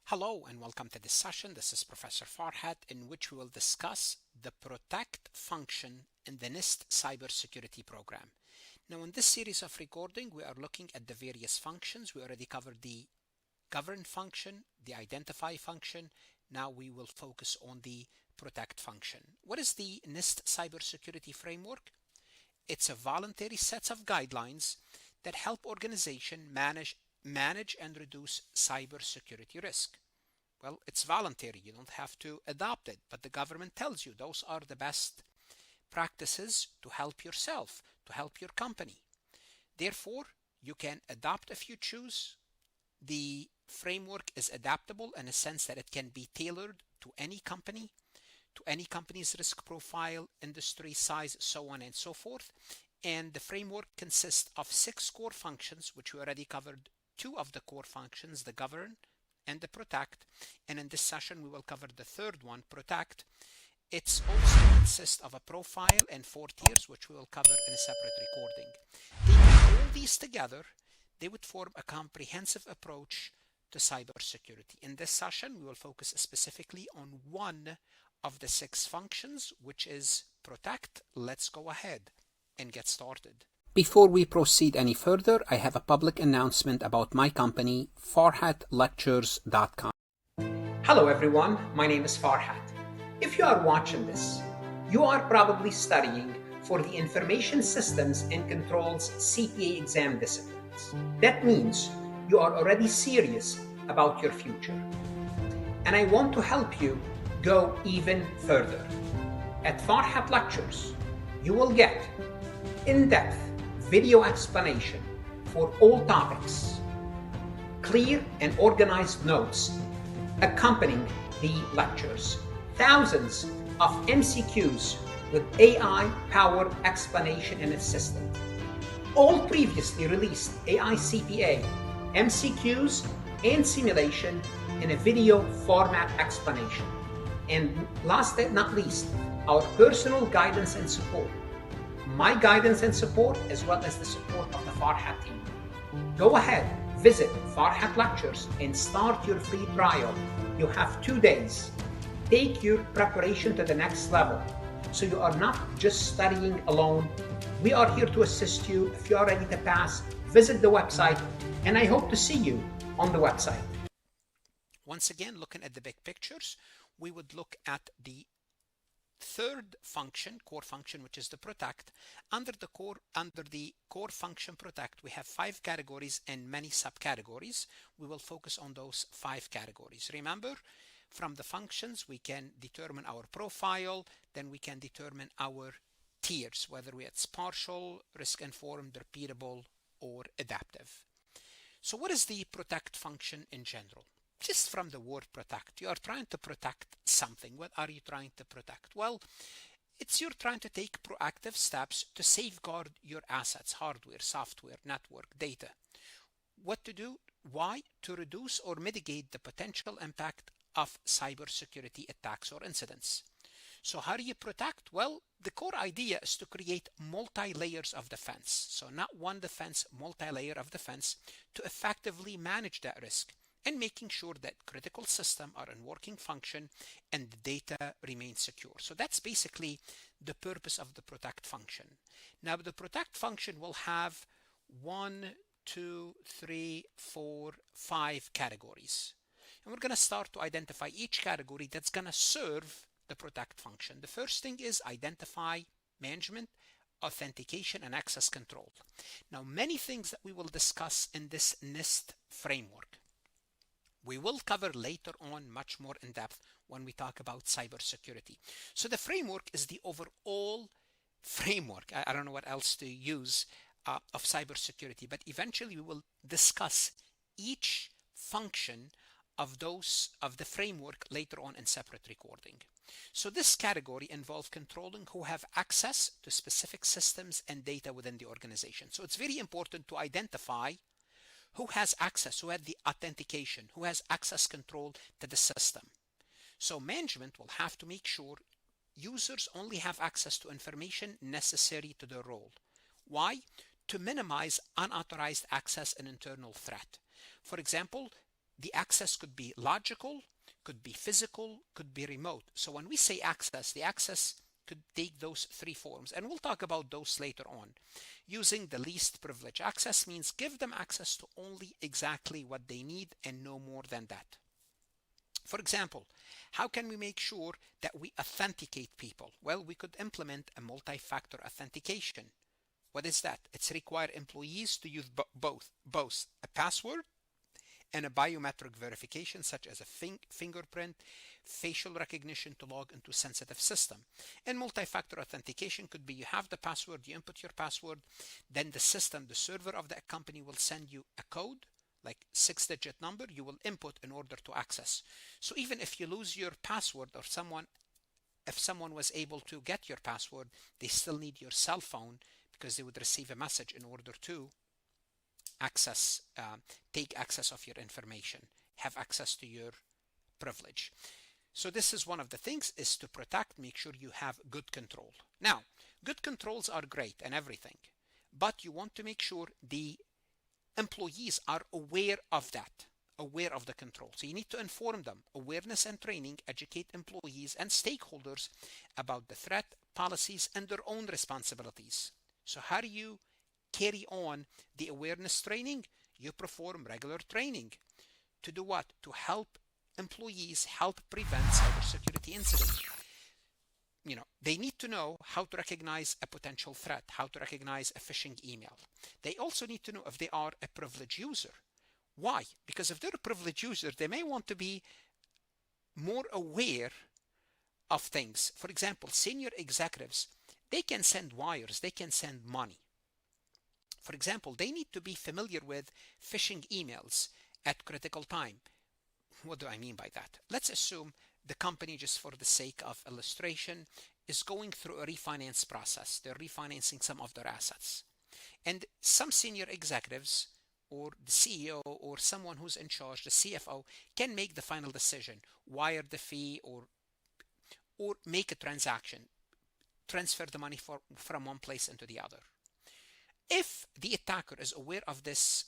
Hello and welcome to this session. This is Professor Farhat, in which we will discuss the protect function in the NIST Cybersecurity Program. Now, in this series of recording, we are looking at the various functions. We already covered the govern function, the identify function. Now we will focus on the protect function. What is the NIST Cybersecurity Framework? It's a voluntary set of guidelines that help organizations manage and reduce cybersecurity risk. Well, it's voluntary. You don't have to adopt it, but the government tells you those are the best practices to help yourself, to help your company. Therefore, you can adopt if you choose. The framework is adaptable in a sense that it can be tailored to any company, to any company's risk profile, industry size, so on and so forth. And the framework consists of 6 core functions, which we already covered 2 of the core functions, the govern and the protect. And in this session, we will cover the third one, protect. It's also consists of a profile and 4 tiers, which we will cover in a separate recording. Taking all these together, they would form a comprehensive approach to cybersecurity. In this session, we will focus specifically on one of the 6 functions, which is protect. Let's go ahead and get started. Before we proceed any further, I have a public announcement about my company, farhatlectures.com. Hello everyone, my name is Farhat. If you are watching this, you are probably studying for the Information Systems and Controls CPA Exam disciplines. That means you are already serious about your future. And I want to help you go even further. At Farhat Lectures, you will get in-depth video explanation for all topics, clear and organized notes accompanying the lectures, thousands of MCQs with AI-powered explanation and assistance, all previously released AI CPA, MCQs, and simulation in a video format explanation. And last but not least, our personal guidance and support. My guidance and support, as well as the support of the Farhat team. Go ahead, visit Farhat Lectures and start your free trial. You have 2 days. Take your preparation to the next level, so you are not just studying alone. We are here to assist you. If you are ready to pass, visit the website, and I hope to see you on the website. Once again, looking at the big pictures, we would look at the third function, core function, which is the protect. Under the core function protect, we have 5 categories and many subcategories. We will focus on those 5 categories. Remember, from the functions, we can determine our profile, then we can determine our tiers, whether it's partial, risk-informed, repeatable, or adaptive. So what is the protect function in general? Just from the word protect, you are trying to protect something. What are you trying to protect? Well, you're trying to take proactive steps to safeguard your assets, hardware, software, network, data. What to do? Why? To reduce or mitigate the potential impact of cybersecurity attacks or incidents. So how do you protect? Well, the core idea is to create multi-layers of defense. So not one defense, multi-layer of defense to effectively manage that risk, and making sure that critical systems are in working function and the data remains secure. So that's basically the purpose of the protect function. Now, the protect function will have 1, 2, 3, 4, 5 categories. And we're going to start to identify each category that's going to serve the protect function. The first thing is identify, management, authentication, and access control. Now, many things that we will discuss in this NIST framework, we will cover later on much more in depth when we talk about cybersecurity. So the framework is the overall framework, I don't know what else to use, of cybersecurity, but eventually we will discuss each function of the framework later on in separate recording. So this category involves controlling who have access to specific systems and data within the organization. So it's very important to identify who has access, who had the authentication, who has access control to the system. So management will have to make sure users only have access to information necessary to their role. Why? To minimize unauthorized access and internal threat. For example, the access could be logical, could be physical, could be remote. So when we say access, the access could take those three forms, and we'll talk about those later on. Using the least privilege access means give them access to only exactly what they need and no more than that. For example, how can we make sure that we authenticate people? Well, we could implement a multi-factor authentication. What is that? It's require employees to use both a password and a biometric verification such as a fingerprint, facial recognition to log into sensitive system. And multi-factor authentication could be you have the password, you input your password, then the system, the server of the company will send you a code, like 6-digit number you will input in order to access. So even if you lose your password or if someone was able to get your password, they still need your cell phone because they would receive a message in order to access, take access of your information, have access to your privilege. So this is one of the things, is to protect, make sure you have good control. Now, good controls are great and everything, but you want to make sure the employees are aware of that, aware of the control. So you need to inform them. Awareness and training, educate employees and stakeholders about the threat, policies, and their own responsibilities. So how do you carry on the awareness training? You perform regular training. To do what? To help employees help prevent cybersecurity incidents. They need to know how to recognize a potential threat, how to recognize a phishing email. They also need to know if they are a privileged user. Why? Because if they're a privileged user, they may want to be more aware of things. For example, senior executives, they can send wires, they can send money. For example, they need to be familiar with phishing emails at critical time. What do I mean by that? Let's assume the company, just for the sake of illustration, is going through a refinance process. They're refinancing some of their assets. And some senior executives or the CEO or someone who's in charge, the CFO, can make the final decision, wire the fee or make a transaction, transfer the money from one place into the other. If the attacker is aware of this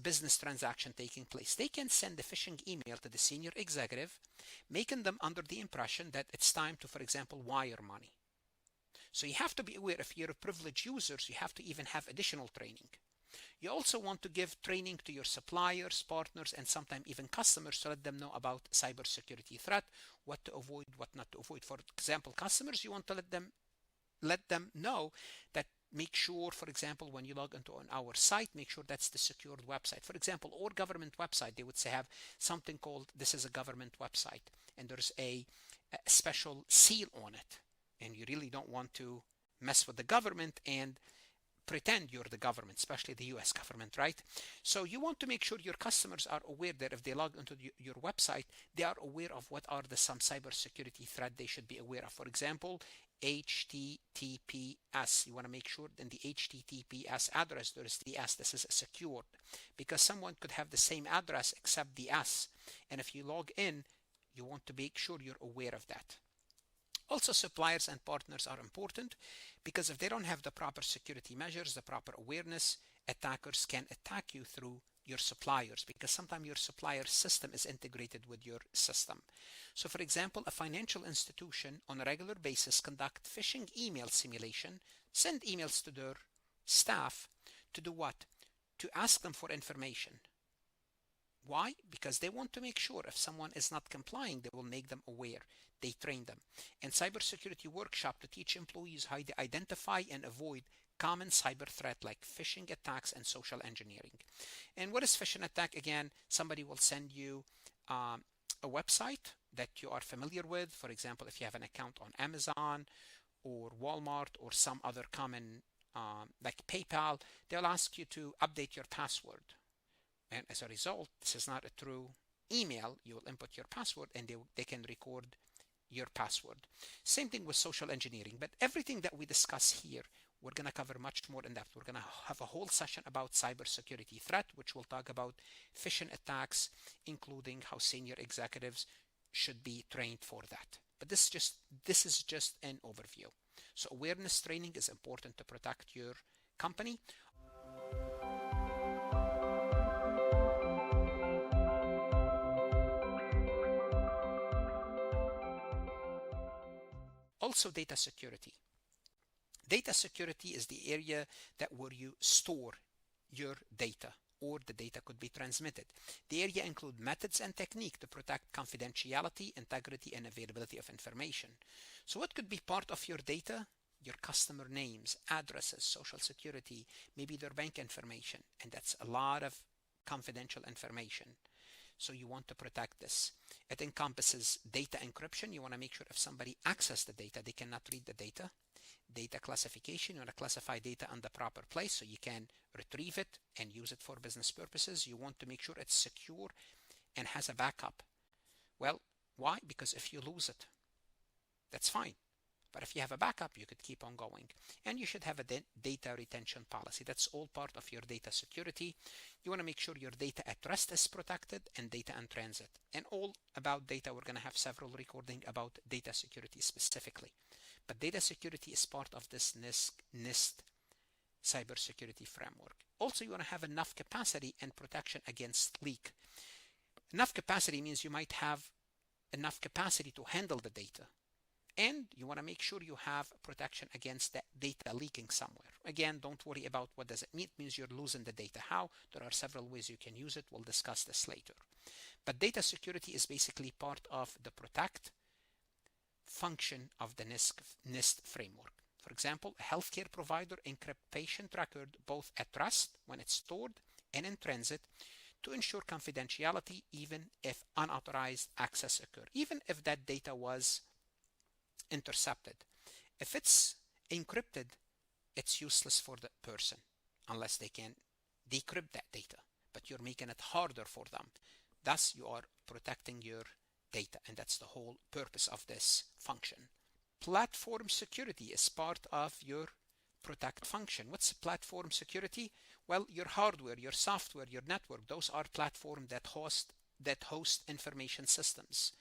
business transaction taking place, they can send a phishing email to the senior executive, making them under the impression that it's time to, for example, wire money. So you have to be aware, if you're a privileged user, you have to even have additional training. You also want to give training to your suppliers, partners, and sometimes even customers to let them know about cybersecurity threat, what to avoid, what not to avoid. For example, customers, you want to let them know that make sure, for example, when you log into our site, make sure that's the secured website. For example, or government website, they would say have something called, this is a government website, and there's a special seal on it. And you really don't want to mess with the government and pretend you're the government, especially the US government, right? So you want to make sure your customers are aware that if they log into your website, they are aware of what are some cybersecurity threat they should be aware of. For example, HTTPS. You want to make sure in the HTTPS address there is the S. This is secured because someone could have the same address except the S. And if you log in, you want to make sure you're aware of that. Also, suppliers and partners are important because if they don't have the proper security measures, the proper awareness, attackers can attack you through your suppliers because sometimes your supplier system is integrated with your system. So for example, a financial institution on a regular basis conduct phishing email simulation, send emails to their staff to do what? To ask them for information. Why? Because they want to make sure if someone is not complying, they will make them aware. They train them. And cybersecurity workshop to teach employees how to identify and avoid common cyber threat like phishing attacks and social engineering. And what is phishing attack? Again, somebody will send you a website that you are familiar with. For example, if you have an account on Amazon or Walmart or some other common like PayPal, they'll ask you to update your password. And as a result, this is not a true email. You will input your password and they can record your password. Same thing with social engineering, but everything that we discuss here, we're going to cover much more in depth. We're going to have a whole session about cybersecurity threat, which will talk about phishing attacks, including how senior executives should be trained for that. But this is just an overview. So awareness training is important to protect your company. Also, data security. Data security is the area where you store your data, or the data could be transmitted. The area includes methods and technique to protect confidentiality, integrity, and availability of information. So what could be part of your data? Your customer names, addresses, social security, maybe their bank information, and that's a lot of confidential information. So you want to protect this. It encompasses data encryption. You want to make sure if somebody accesses the data, they cannot read the data. Data classification, you want to classify data in the proper place so you can retrieve it and use it for business purposes. You want to make sure it's secure and has a backup. Well, why? Because if you lose it, that's fine. But if you have a backup, you could keep on going. And you should have a data retention policy. That's all part of your data security. You want to make sure your data at rest is protected and data in transit. And all about data, we're going to have several recordings about data security specifically. But data security is part of this NIST Cybersecurity Framework. Also, you want to have enough capacity and protection against leak. Enough capacity means you might have enough capacity to handle the data. And you want to make sure you have protection against that data leaking somewhere. Again, don't worry about what does it mean. It means you're losing the data. How? There are several ways you can use it. We'll discuss this later. But data security is basically part of the protect function of the NIST framework. For example, a healthcare provider encrypt patient record both at rest when it's stored and in transit to ensure confidentiality even if unauthorized access occur, even if that data was intercepted. If it's encrypted, it's useless for the person unless they can decrypt that data, but you're making it harder for them. Thus, you are protecting your data, and that's the whole purpose of this function. Platform security is part of your protect function. What's platform security? Well, your hardware, your software, your network, those are platforms that host information systems.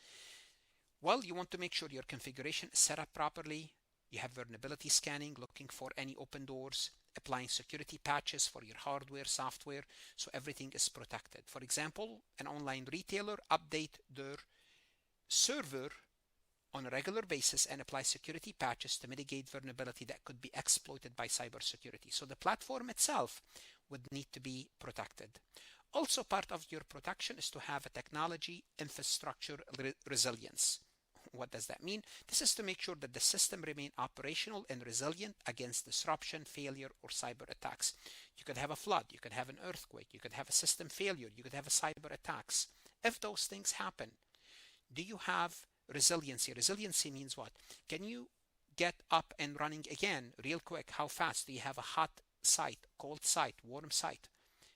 Well, you want to make sure your configuration is set up properly. You have vulnerability scanning, looking for any open doors, applying security patches for your hardware, software, so everything is protected. For example, an online retailer update their server on a regular basis and apply security patches to mitigate vulnerability that could be exploited by cybersecurity. So the platform itself would need to be protected. Also, part of your protection is to have a technology infrastructure resilience. What does that mean? This is to make sure that the system remain operational and resilient against disruption, failure, or cyber attacks. You could have a flood, you could have an earthquake, you could have a system failure, you could have a cyber attacks. If those things happen, do you have resiliency? Resiliency means what? Can you get up and running again real quick? How fast? Do you have a hot site, cold site, warm site?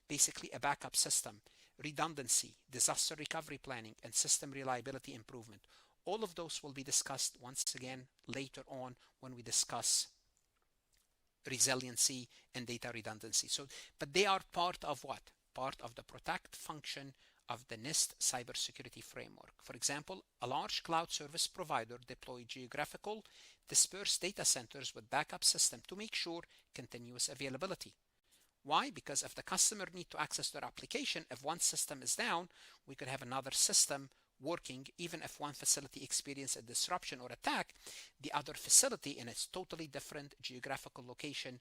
Basically a backup system. Redundancy, disaster recovery planning, and system reliability improvement. All of those will be discussed once again later on when we discuss resiliency and data redundancy. But they are part of what? Part of the protect function of the NIST Cybersecurity Framework. For example, a large cloud service provider deploys geographical dispersed data centers with backup system to make sure continuous availability. Why? Because if the customer needs to access their application, if one system is down, we could have another system working. Even if one facility experiences a disruption or attack, the other facility in its totally different geographical location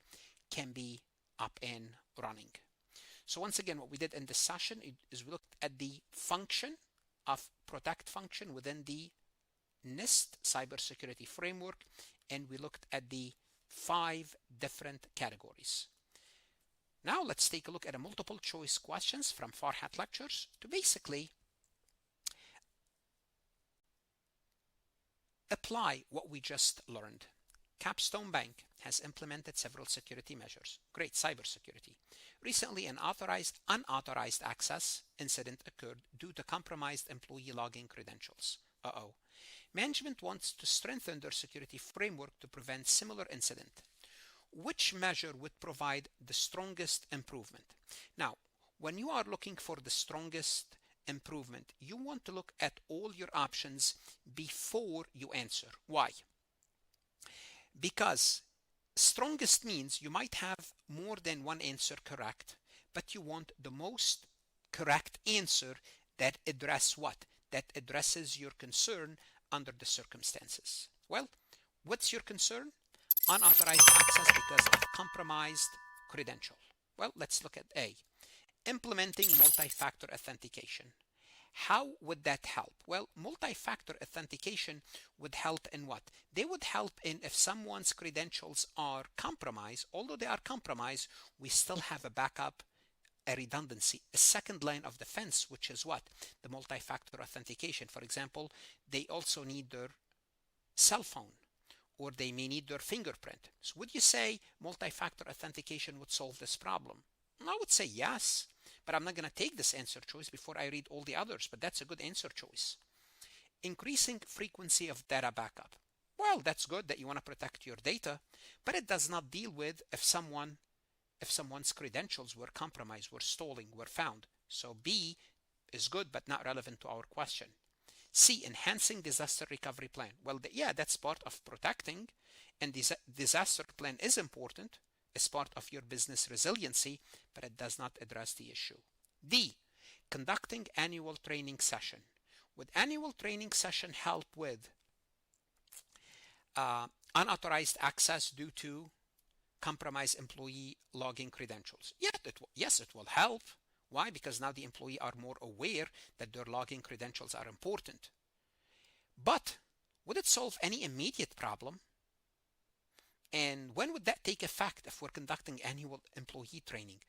can be up and running. So once again, what we did in this session is we looked at the function of protect function within the NIST Cybersecurity Framework, and we looked at the 5 different categories. Now let's take a look at a multiple choice questions from Farhat lectures to basically apply what we just learned. Capstone Bank has implemented several security measures. Great, cybersecurity. Recently, an unauthorized access incident occurred due to compromised employee login credentials. Management wants to strengthen their security framework to prevent similar incident. Which measure would provide the strongest improvement? Now, when you are looking for the strongest improvement, you want to look at all your options before you answer. Why? Because strongest means you might have more than one answer correct, but you want the most correct answer that address what? That addresses your concern under the circumstances. Well, What's your concern? Unauthorized access because of compromised credential. Well, let's look at A. Implementing multi-factor authentication. How would that help? Well, multi-factor authentication would help in what? They would help in if someone's credentials are compromised. Although they are compromised, we still have a backup, a redundancy, a second line of defense, which is what? The multi-factor authentication. For example, they also need their cell phone, or they may need their fingerprint. So would you say multi-factor authentication would solve this problem? I would say yes, but I'm not going to take this answer choice before I read all the others, but that's a good answer choice. Increasing frequency of data backup. Well, that's good that you want to protect your data, but it does not deal with if someone's credentials were compromised, were stolen, were found. So B is good, but not relevant to our question. C, enhancing disaster recovery plan. Well, yeah, that's part of protecting, and disaster plan is important as part of your business resiliency, but it does not address the issue. D, conducting annual training session. Would annual training session help with unauthorized access due to compromised employee login credentials? Yes, it will help. Why? Because now the employee are more aware that their login credentials are important. But would it solve any immediate problem? And when would that take effect if we're conducting annual employee training?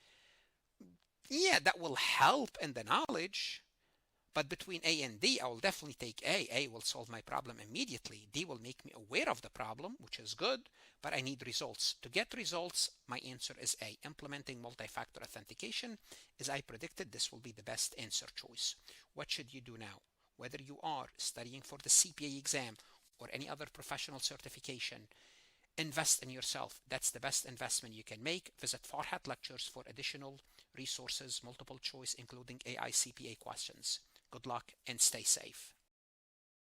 Yeah, that will help in the knowledge, but between A and D, I will definitely take A. A will solve my problem immediately. D will make me aware of the problem, which is good, but I need results. To get results, my answer is A. Implementing multi-factor authentication. As I predicted, this will be the best answer choice. What should you do now? Whether you are studying for the CPA exam or any other professional certification, invest in yourself. That's the best investment you can make. Visit Farhat Lectures for additional resources, multiple choice, including AI CPA questions. Good luck and stay safe.